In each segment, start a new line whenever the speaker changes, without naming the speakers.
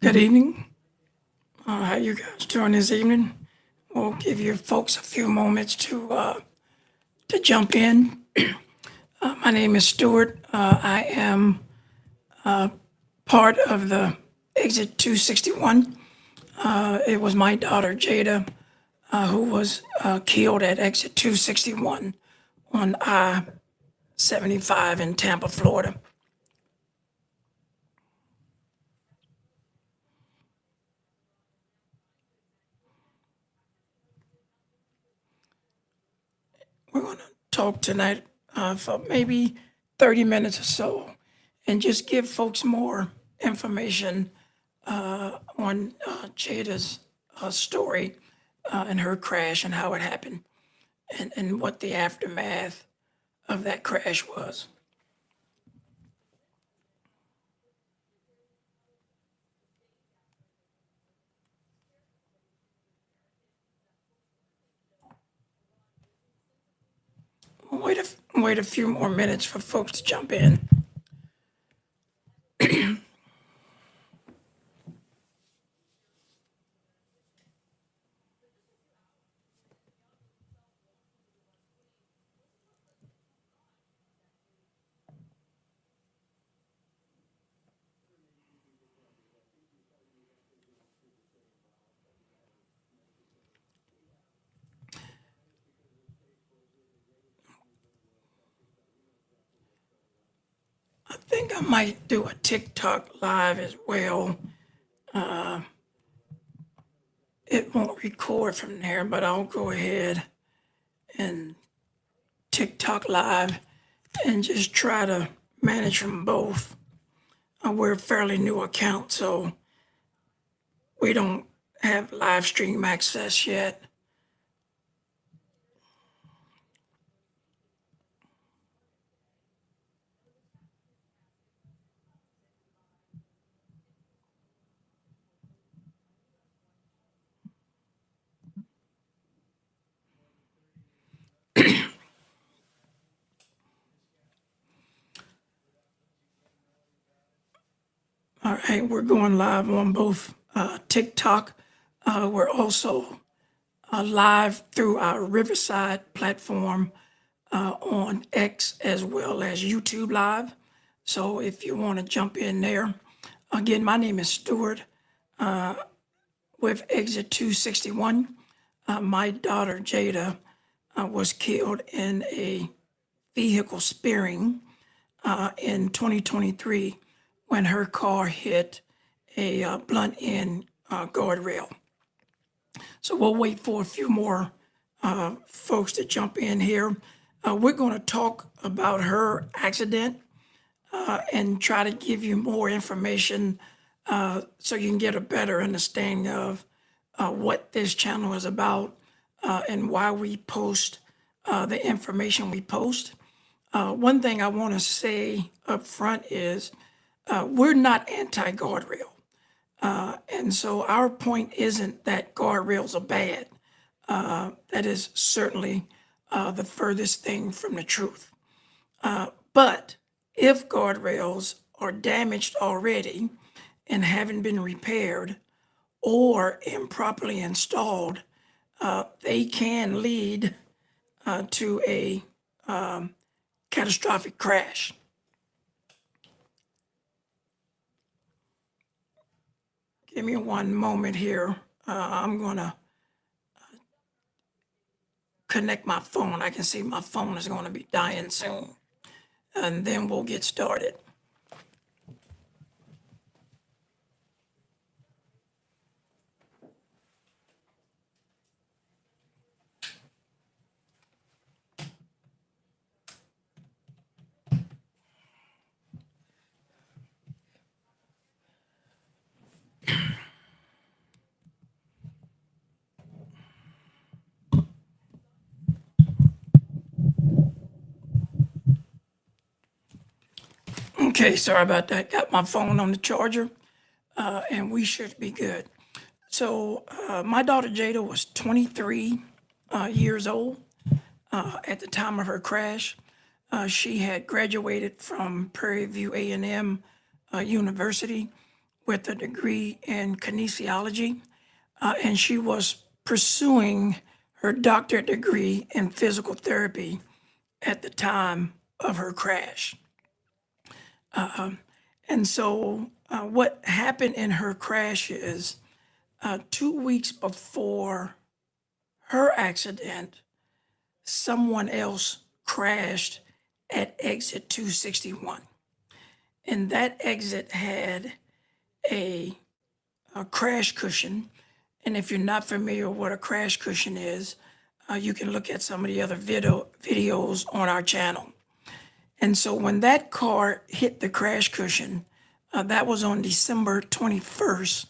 Good evening. How you guys doing this evening? We'll give you folks a few moments to jump in. My name is Stuart. I am part of the Exit 261. It was my daughter Jada who was killed at Exit 261 on I-75 in Tampa, Florida. We're going to talk tonight for maybe 30 minutes or so and just give folks more information on Jada's story and her crash and how it happened and what the aftermath of that crash was. Wait a few more minutes for folks to jump in. I think I might do a TikTok live as well. It won't record from there, but I'll go ahead and TikTok live and just try to manage from both. We're a fairly new account, so we don't have live stream access yet. All right, we're going live on both TikTok. We're also live through our Riverside platform on X as well as YouTube Live. So if you want to jump in there, again, my name is Stuart with Exit 261. My daughter Jada was killed in a vehicle spearing in 2023 when her car hit a blunt end guardrail. So we'll wait for a few more folks to jump in here. We're going to talk about her accident and try to give you more information so you can get a better understanding of what this channel is about and why we post the information we post. One thing I want to say up front is we're not anti-guardrail. And so our point isn't that guardrails are bad. That is certainly the furthest thing from the truth. But if guardrails are damaged already and haven't been repaired or improperly installed, they can lead to a catastrophic crash. Give me one moment here. I'm going to connect my phone. I can see my phone is going to be dying soon. And then we'll get started. Okay, sorry about that. Got my phone on the charger, and we should be good. So my daughter Jada was 23 years old at the time of her crash. She had graduated from Prairie View A&M University with a degree in kinesiology, and she was pursuing her doctorate degree in physical therapy at the time of her crash. And so, what happened in her crash is 2 weeks before her accident, someone else crashed at exit 261. And that exit had a crash cushion. And if you're not familiar with what a crash cushion is, you can look at some of the other videos on our channel. And so when that car hit the crash cushion, that was on December 21st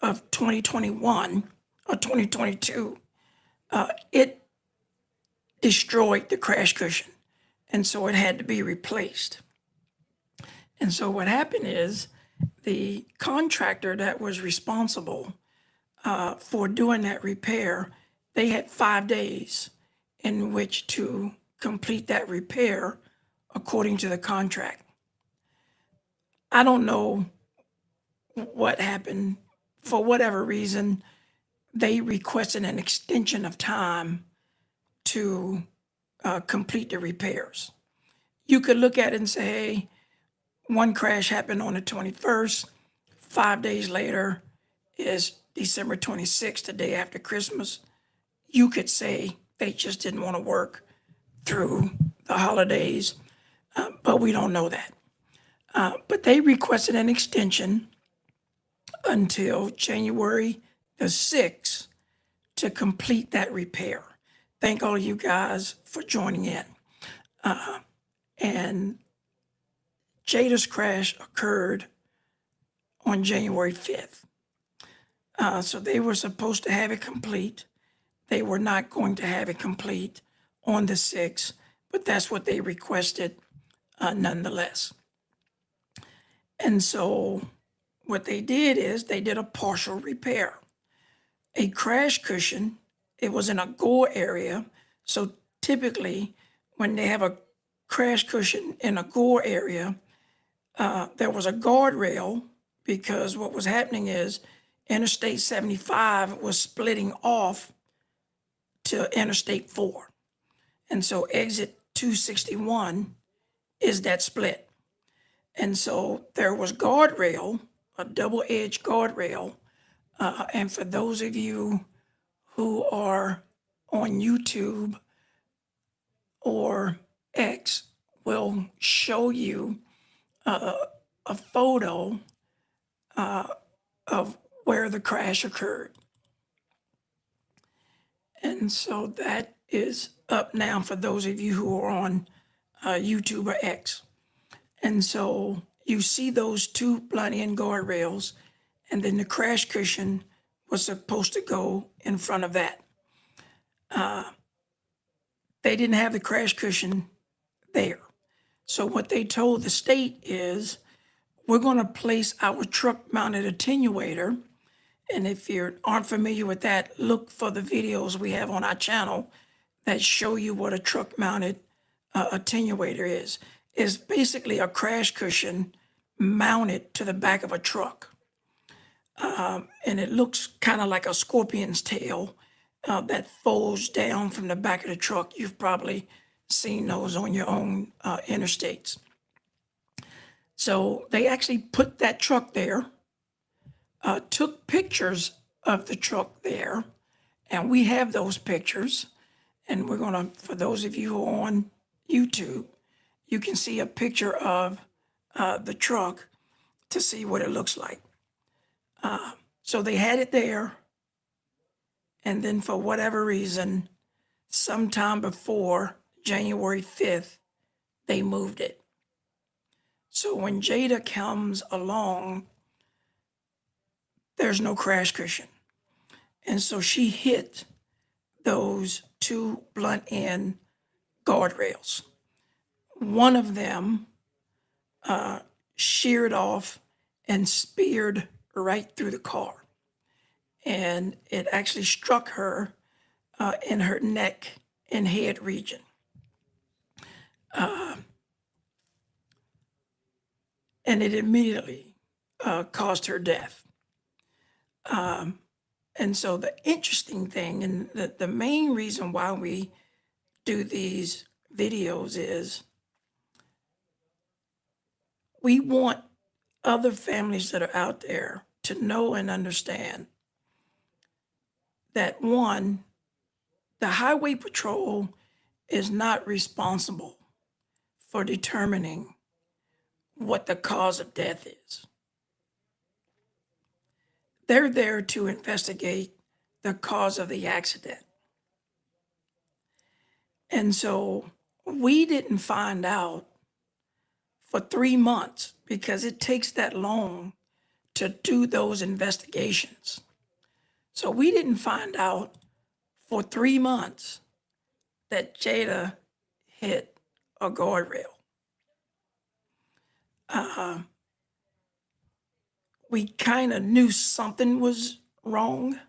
of 2021 or 2022, it destroyed the crash cushion. And so it had to be replaced. And so what happened is the contractor that was responsible for doing that repair, they had 5 days in which to complete that repair according to the contract. I don't know what happened. For whatever reason, they requested an extension of time to complete the repairs. You could look at it and say, hey, one crash happened on the 21st. 5 days later is December 26th, the day after Christmas. You could say they just didn't want to work through the holidays, but we don't know that. But they requested an extension until January the 6th to complete that repair. Thank all you guys for joining in. And Jada's crash occurred on January 5th. So they were supposed to have it complete. They were not going to have it complete on the 6th, but that's what they requested nonetheless. And so what they did is they did a partial repair. A crash cushion, it was in a gore area. So typically when they have a crash cushion in a gore area, there was a guardrail because what was happening is Interstate 75 was splitting off to Interstate 4. And so exit 261 is that split. And so there was guardrail, a double-edged guardrail. And for those of you who are on YouTube or X, will show you a photo of where the crash occurred. And so that is up now for those of you who are on YouTube or X. And so you see those two blunt end guardrails, and then the crash cushion was supposed to go in front of that. They didn't have the crash cushion there. So what they told the state is, we're going to place our truck-mounted attenuator. And if you aren't familiar with that, look for the videos we have on our channel that show you what a truck-mounted attenuator is. It's basically a crash cushion mounted to the back of a truck. And it looks kind of like a scorpion's tail that folds down from the back of the truck. You've probably seen those on your own interstates. So they actually put that truck there, took pictures of the truck there, and we have those pictures. And we're going to, for those of you who are on YouTube, you can see a picture of the truck to see what it looks like. So they had it there, and then for whatever reason, sometime before January 5th, they moved it. So when Jada comes along, there's no crash cushion. And so she hit those two blunt end guardrails. One of them sheared off and speared right through the car. And it actually struck her in her neck and head region. And it immediately caused her death. And so the interesting thing, and the main reason why we do these videos is we want other families that are out there to know and understand that, one, the Highway Patrol is not responsible for determining what the cause of death is. They're there to investigate the cause of the accident. And so we didn't find out for 3 months, because it takes that long to do those investigations. So we didn't find out for 3 months that Jada hit a guardrail. We kind of knew something was wrong.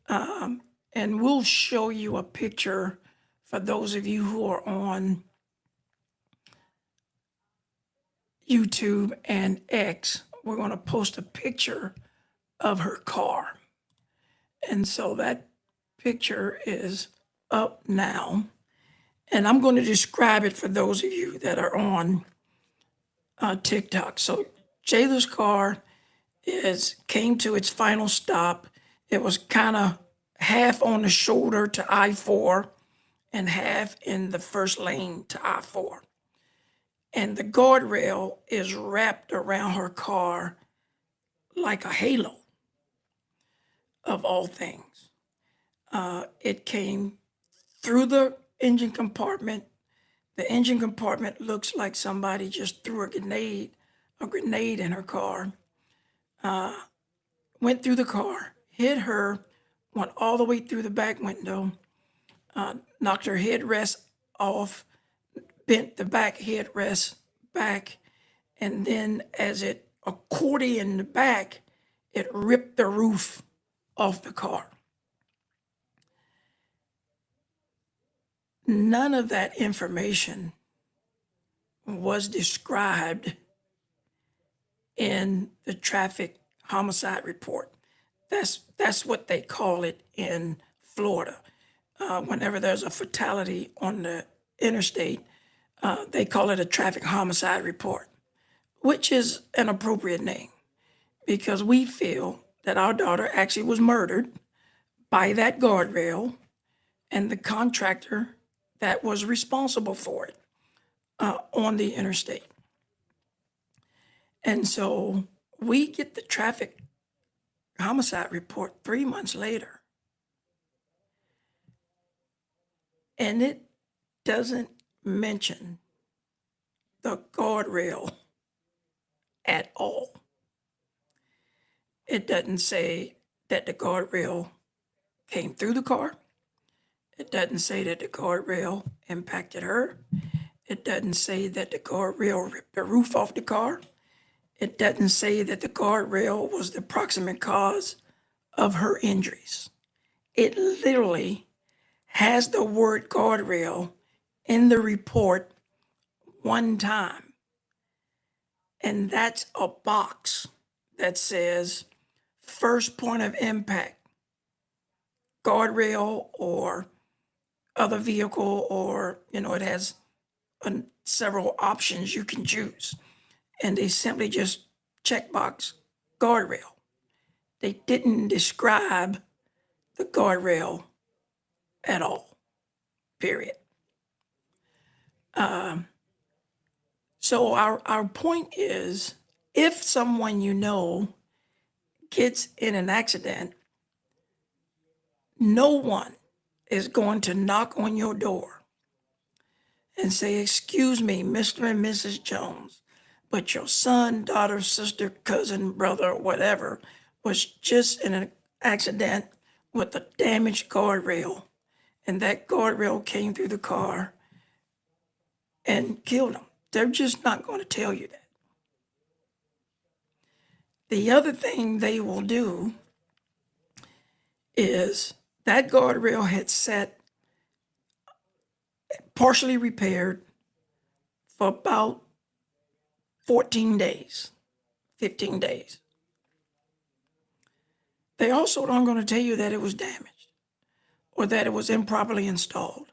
And we'll show you a picture for those of you who are on YouTube and X. We're going to post a picture of her car. And so that picture is up now. And I'm going to describe it for those of you that are on TikTok. So Jada's car came to its final stop. It was kind of half on the shoulder to I-4 and half in the first lane to I-4. And the guardrail is wrapped around her car like a halo, of all things. It came through the engine compartment. The engine compartment looks like somebody just threw a grenade in her car. Went through the car, hit her, went all the way through the back window, knocked her headrest off, bent the back headrest back, and then as it accordioned back, it ripped the roof off the car. None of that information was described in the traffic homicide report. That's what they call it in Florida. Whenever there's a fatality on the interstate, they call it a traffic homicide report, which is an appropriate name because we feel that our daughter actually was murdered by that guardrail and the contractor that was responsible for it on the interstate. And so we get the traffic homicide report 3 months later, and it doesn't mention the guardrail at all. It doesn't say that the guardrail came through the car. It doesn't say that the guardrail impacted her. It doesn't say that the guardrail ripped the roof off the car. It doesn't say that the guardrail was the proximate cause of her injuries. It literally has the word guardrail in the report one time. And that's a box that says first point of impact, guardrail or other vehicle, or, it has several options you can choose. And they simply just checkbox guardrail. They didn't describe the guardrail at all, period. So our point is, if someone gets in an accident, no one is going to knock on your door and say, "Excuse me, Mr. and Mrs. Jones, but your son, daughter, sister, cousin, brother, whatever, was just in an accident with a damaged guardrail, and that guardrail came through the car and killed him." They're just not going to tell you that. The other thing they will do is that guardrail had sat partially repaired for about 14 days, 15 days. They also aren't going to tell you that it was damaged or that it was improperly installed.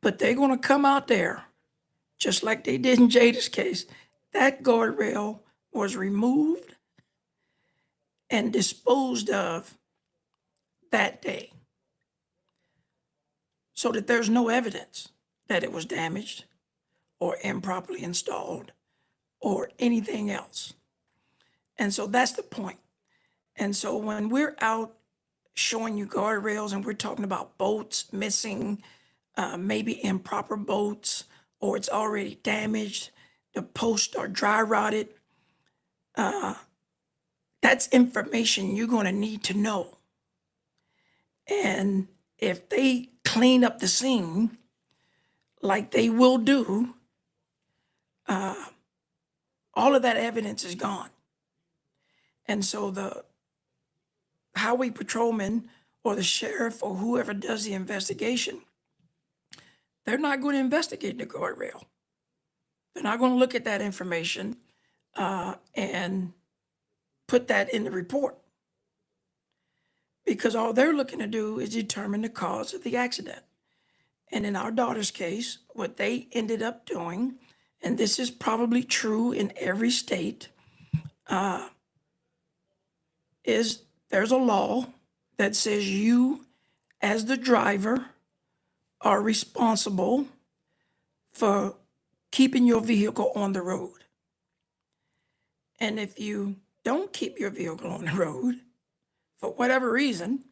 But they're going to come out there, just like they did in Jada's case. That guardrail was removed and disposed of that day, so that there's no evidence that it was damaged or improperly installed or anything else. And so that's the point. And so when we're out showing you guardrails and we're talking about boats missing, maybe improper boats, or it's already damaged, the posts are dry rotted, that's information you're going to need to know. And if they clean up the scene like they will do, all of that evidence is gone. And so the highway patrolman or the sheriff or whoever does the investigation, they're not going to investigate the guardrail. They're not going to look at that information and put that in the report, because all they're looking to do is determine the cause of the accident. And in our daughter's case, what they ended up doing, and this is probably true in every state, is there's a law that says you, as the driver, are responsible for keeping your vehicle on the road. And if you don't keep your vehicle on the road, for whatever reason,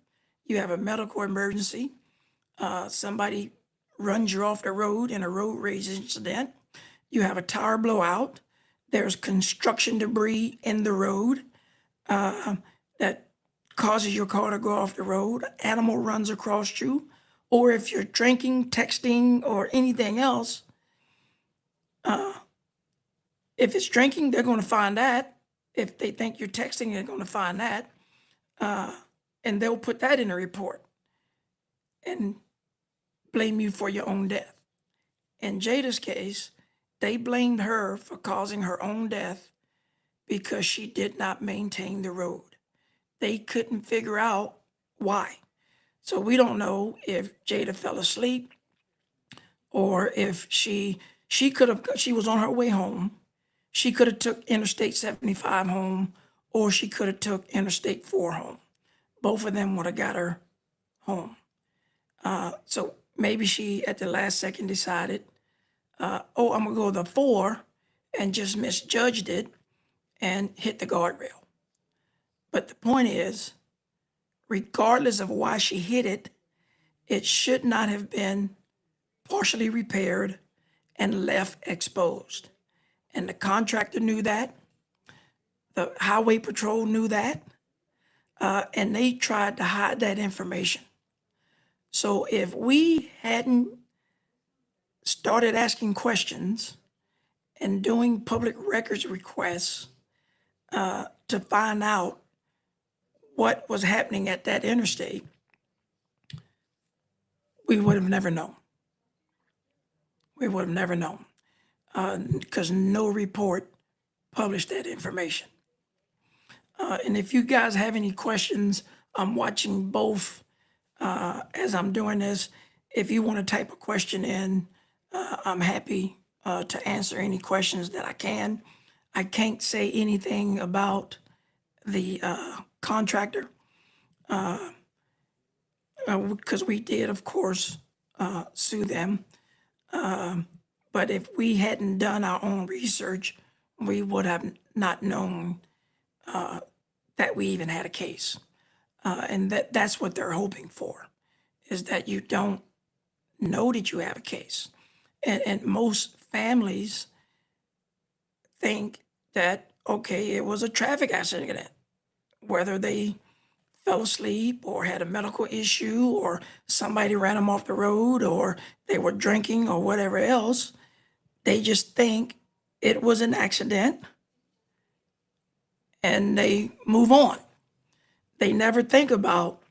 you have a medical emergency, somebody runs you off the road in a road rage incident, you have a tire blowout, there's construction debris in the road that causes your car to go off the road, animal runs across you, or if you're drinking, texting, or anything else, if it's drinking, they're going to find that. If they think you're texting, they're going to find that. And they'll put that in a report and blame you for your own death. In Jada's case, they blamed her for causing her own death because she did not maintain the road. They couldn't figure out why. So we don't know if Jada fell asleep or if she was on her way home. She could have took Interstate 75 home, or she could have took Interstate 4 home. Both of them would have got her home. So maybe she, at the last second, decided, I'm going to go the 4, and just misjudged it and hit the guardrail. But the point is, regardless of why she hit it, it should not have been partially repaired and left exposed. And the contractor knew that. The highway patrol knew that. And they tried to hide that information. So if we hadn't started asking questions and doing public records requests to find out what was happening at that interstate, we would have never known. We would have never known, because no report published that information. And if you guys have any questions, I'm watching both as I'm doing this. If you want to type a question in, I'm happy to answer any questions that I can. I can't say anything about the contractor because we did, of course, sue them. But if we hadn't done our own research, we would have not known that we even had a case. And that's what they're hoping for, is that you don't know that you have a case. And most families think that, okay, it was a traffic accident, whether they fell asleep or had a medical issue or somebody ran them off the road or they were drinking or whatever else. They just think it was an accident and they move on. They never think about,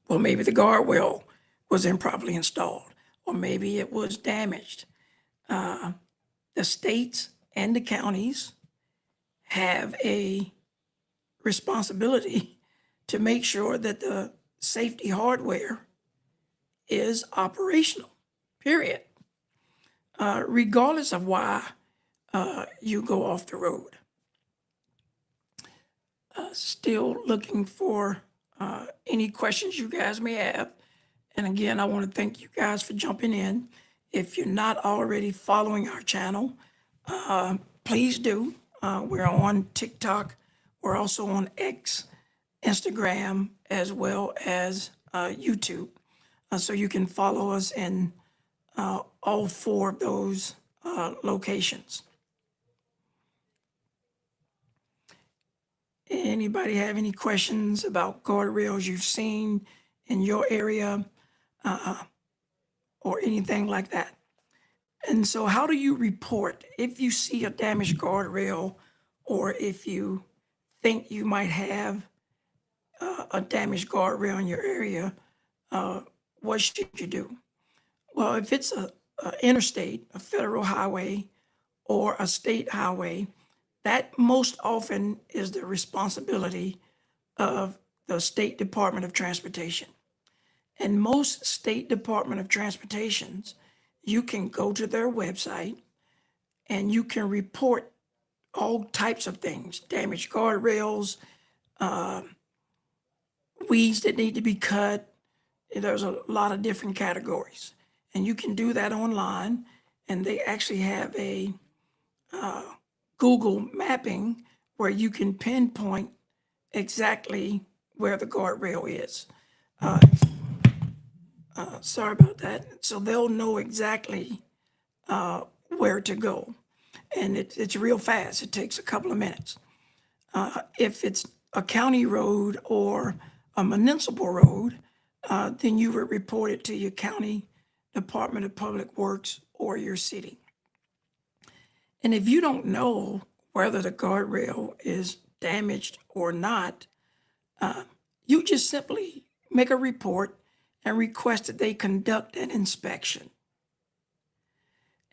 well, maybe the guardrail was improperly installed or maybe it was damaged. The states and the counties have a responsibility to make sure that the safety hardware is operational, period, regardless of why you go off the road. Still looking for any questions you guys may have. And again, I want to thank you guys for jumping in. If you're not already following our channel, please do. We're on TikTok. We're also on X, Instagram, as well as YouTube. So you can follow us in all 4 of those locations. Anybody have any questions about guardrails you've seen in your area or anything like that? And so how do you report if you see a damaged guardrail or if you think you might have a damaged guardrail in your area? What should you do? Well, if it's a interstate, a federal highway, or a state highway, that most often is the responsibility of the State Department of Transportation. And most State Department of Transportations, you can go to their website and you can report all types of things, damaged guardrails, weeds that need to be cut. There's a lot of different categories. And you can do that online. And they actually have a Google mapping where you can pinpoint exactly where the guardrail is. Sorry about that. So they'll know exactly where to go. And it's real fast. It takes a couple of minutes. If it's a county road or a municipal road, then you would report it to your county Department of Public Works or your city. And if you don't know whether the guardrail is damaged or not, you just simply make a report and request that they conduct an inspection.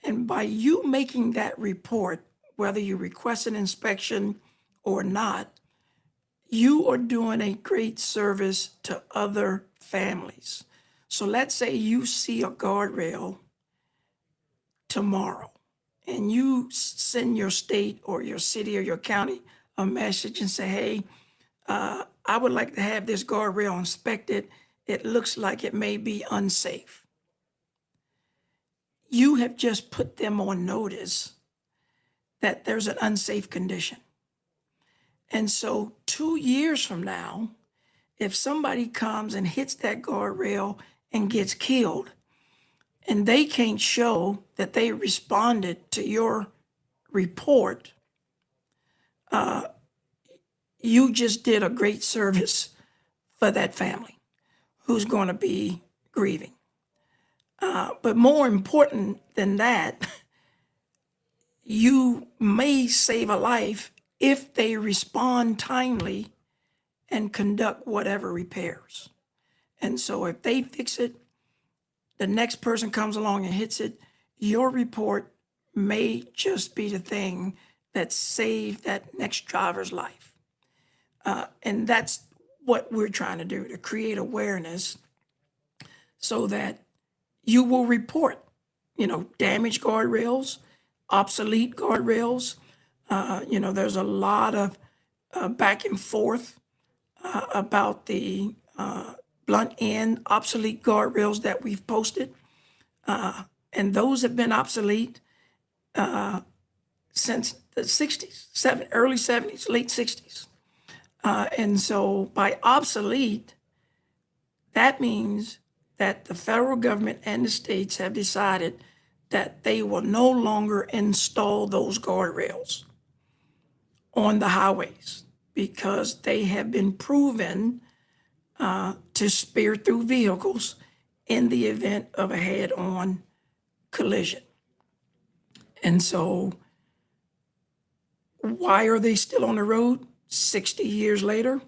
And by you making that report, whether you request an inspection or not, you are doing a great service to other families. So let's say you see a guardrail tomorrow and you send your state or your city or your county a message and say, hey, I would like to have this guardrail inspected. It looks like it may be unsafe. You have just put them on notice that there's an unsafe condition. And so 2 years from now, if somebody comes and hits that guardrail and gets killed, and they can't show that they responded to your report, you just did a great service for that family who's going to be grieving. But more important than that, you may save a life if they respond timely and conduct whatever repairs. And so if they fix it, the next person comes along and hits it, your report may just be the thing that saved that next driver's life. And that's what we're trying to do, to create awareness so that you will report, damaged guardrails, obsolete guardrails. There's a lot of back and forth about the blunt end obsolete guardrails that we've posted. And those have been obsolete since the 60s, early 70s, late 60s. And so by obsolete, that means that the federal government and the states have decided that they will no longer install those guardrails on the highways because they have been proven to spear through vehicles in the event of a head-on collision. And so why are they still on the road 60 years later?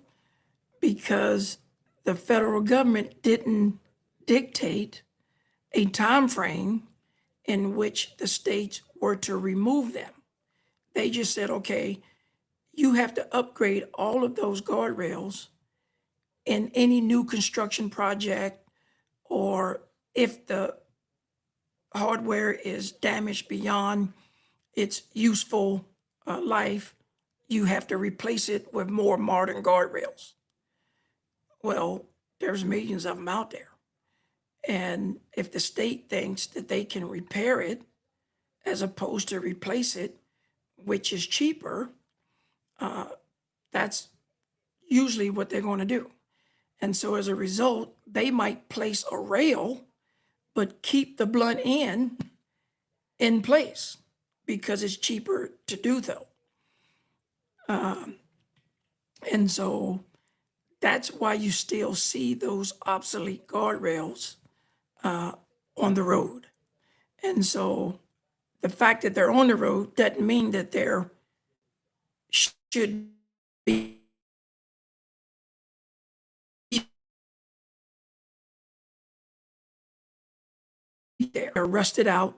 Because the federal government didn't dictate a time frame in which the states were to remove them. they just said, okay, you have to upgrade all of those guardrails in any new construction project, or if the hardware is damaged beyond its useful life, you have to replace it with more modern guardrails. Well, there's millions of them out there. And if the state thinks that they can repair it as opposed to replace it, which is cheaper, that's usually what they're going to do. And so as a result, they might place a rail, but keep the blunt end in place because it's cheaper to do so. And so that's why you still see those obsolete guardrails on the road. And so the fact that they're on the road doesn't mean that there should be there. They're rusted out,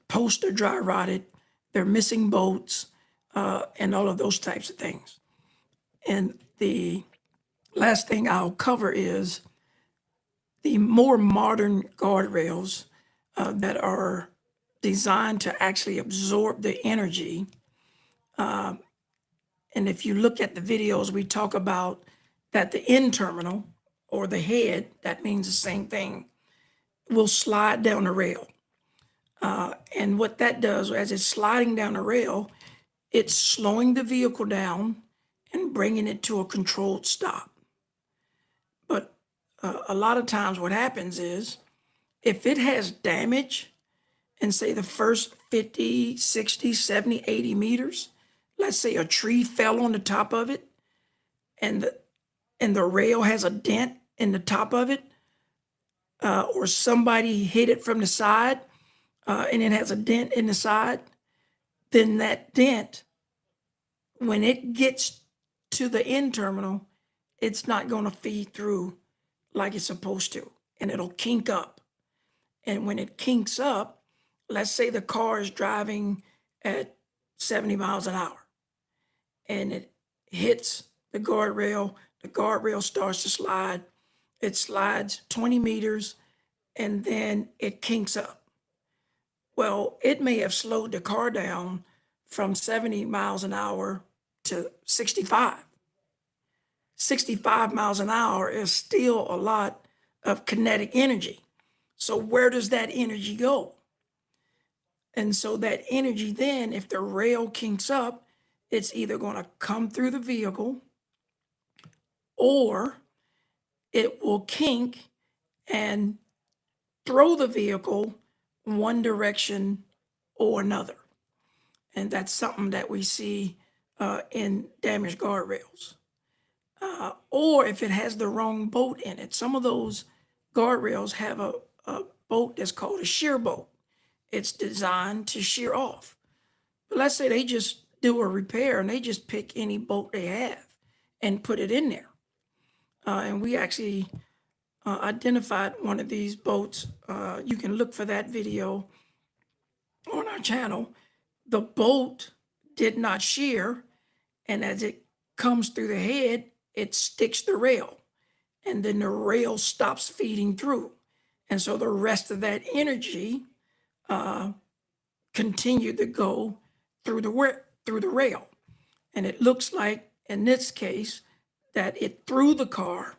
posts are dry rotted, they're missing bolts, and all of those types of things. And the last thing I'll cover is the more modern guardrails that are designed to actually absorb the energy. And if you look at the videos, we talk about that the end terminal or the head, that means the same thing, will slide down the rail. And what that does, as it's sliding down the rail, it's slowing the vehicle down and bringing it to a controlled stop. But a lot of times what happens is if it has damage in, say, the first 50, 60, 70, 80 meters, let's say a tree fell on the top of it and the rail has a dent in the top of it, or somebody hit it from the side and it has a dent in the side, then that dent, when it gets to the end terminal, it's not going to feed through like it's supposed to, and it'll kink up. And when it kinks up, let's say the car is driving at 70 miles an hour and it hits the guardrail starts to slide, it slides 20 meters and then it kinks up. Well, it may have slowed the car down from 70 miles an hour to 65. 65 miles an hour is still a lot of kinetic energy. So where does that energy go? And so that energy then, if the rail kinks up, it's either going to come through the vehicle or it will kink and throw the vehicle one direction or another. And that's something that we see in damaged guardrails. Or if it has the wrong bolt in it. Some of those guardrails have a bolt that's called a shear bolt. It's designed to shear off. But let's say they just do a repair and they just pick any bolt they have and put it in there. And we actually identified one of these bolts. You can look for that video on our channel. The bolt did not shear, and as it comes through the head, it sticks the rail, and then the rail stops feeding through. And so the rest of that energy continued to go through the rail. And it looks like, in this case, that it threw the car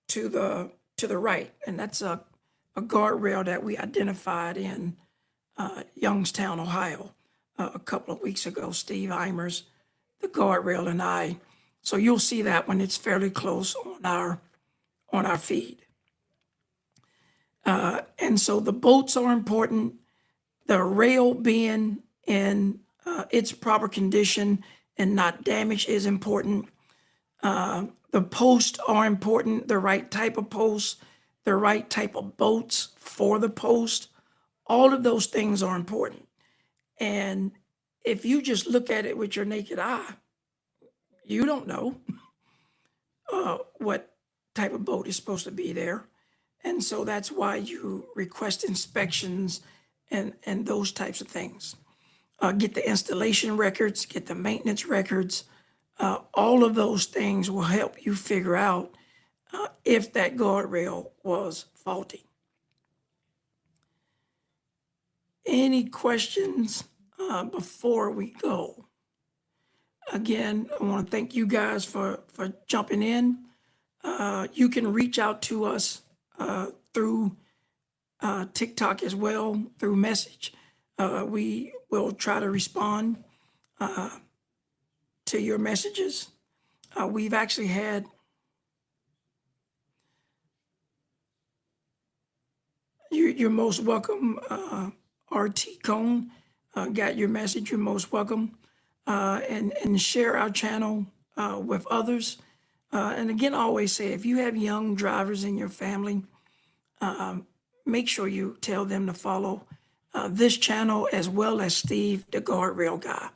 to the right. And that's a guardrail that we identified in Youngstown, Ohio, a couple of weeks ago. Steve Eimers, the guardrail, and I. So you'll see that when it's fairly close on our feed. And so the bolts are important. The rail being in its proper condition and not damaged is important. The posts are important, the right type of posts, the right type of bolts for the post. All of those things are important. And if you just look at it with your naked eye, you don't know what type of bolt is supposed to be there. And so that's why you request inspections and those types of things. get the installation records, get the maintenance records. All of those things will help you figure out if that guardrail was faulty. Any questions before we go? Again, I want to thank you guys for jumping in. You can reach out to us through TikTok as well, through message. We will try to respond to your messages. We've actually had you're most welcome. RT Cone got your message. You're most welcome. And share our channel with others. And again, I always say, if you have young drivers in your family, make sure you tell them to follow this channel as well as Steve, the Guardrail Guy.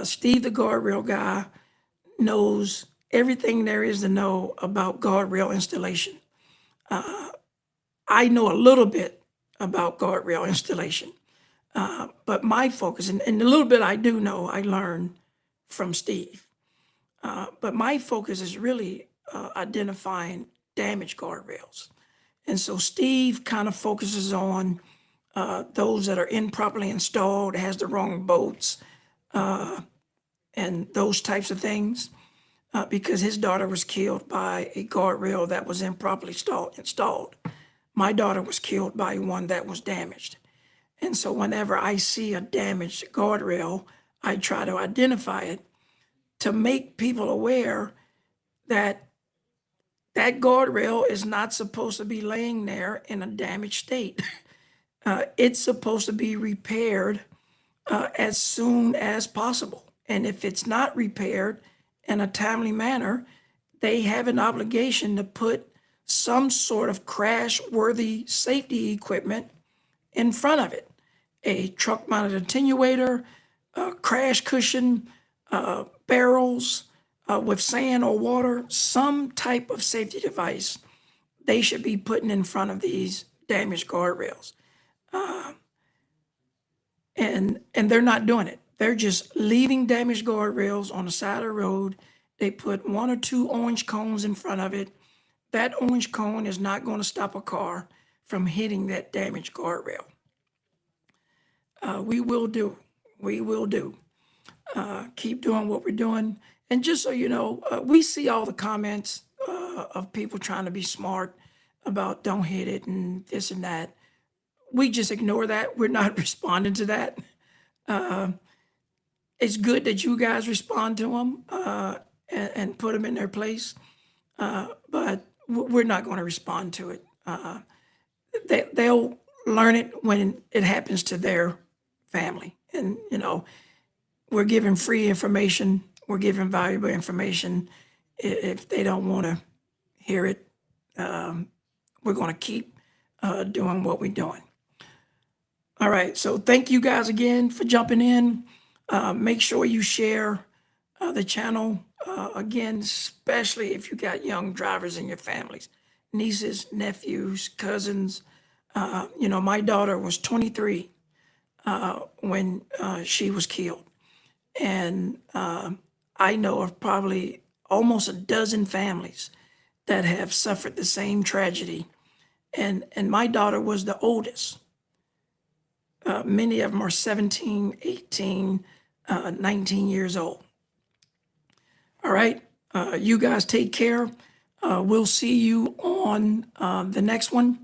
Steve, the Guardrail Guy, knows everything there is to know about guardrail installation. I know a little bit about guardrail installation, but my focus, and the little bit I do know, I learned from Steve. But my focus is really identifying damaged guardrails. And so Steve kind of focuses on those that are improperly installed, has the wrong bolts, and those types of things, because his daughter was killed by a guardrail that was improperly installed. My daughter was killed by one that was damaged. And so whenever I see a damaged guardrail, I try to identify it to make people aware that that guardrail is not supposed to be laying there in a damaged state. It's supposed to be repaired as soon as possible. And if it's not repaired in a timely manner, they have an obligation to put some sort of crash-worthy safety equipment in front of it. A truck-mounted attenuator, a crash cushion, barrels with sand or water, some type of safety device they should be putting in front of these damaged guardrails. And they're not doing it. They're just leaving damaged guardrails on the side of the road. They put 1 or 2 orange cones in front of it. That orange cone is not going to stop a car from hitting that damaged guardrail. We will do. Keep doing what we're doing. And just so you know, we see all the comments of people trying to be smart about don't hit it and this and that. We just ignore that. We're not responding to that. It's good that you guys respond to them and put them in their place, but we're not going to respond to it. They'll learn it when it happens to their family. And, you know, we're giving free information. We're giving valuable information. If they don't want to hear it, we're going to keep doing what we're doing. All right. So thank you guys again for jumping in. Make sure you share the channel. Again, especially if you got young drivers in your families, nieces, nephews, cousins. You know, my daughter was 23 when she was killed. And I know of probably almost a dozen families that have suffered the same tragedy. And my daughter was the oldest. Many of them are 17, 18, 19 years old. All right. You guys take care. We'll see you on the next one.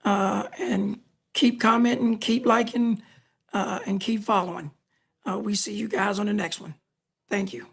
And keep commenting, keep liking, and keep following. We see you guys on the next one. Thank you.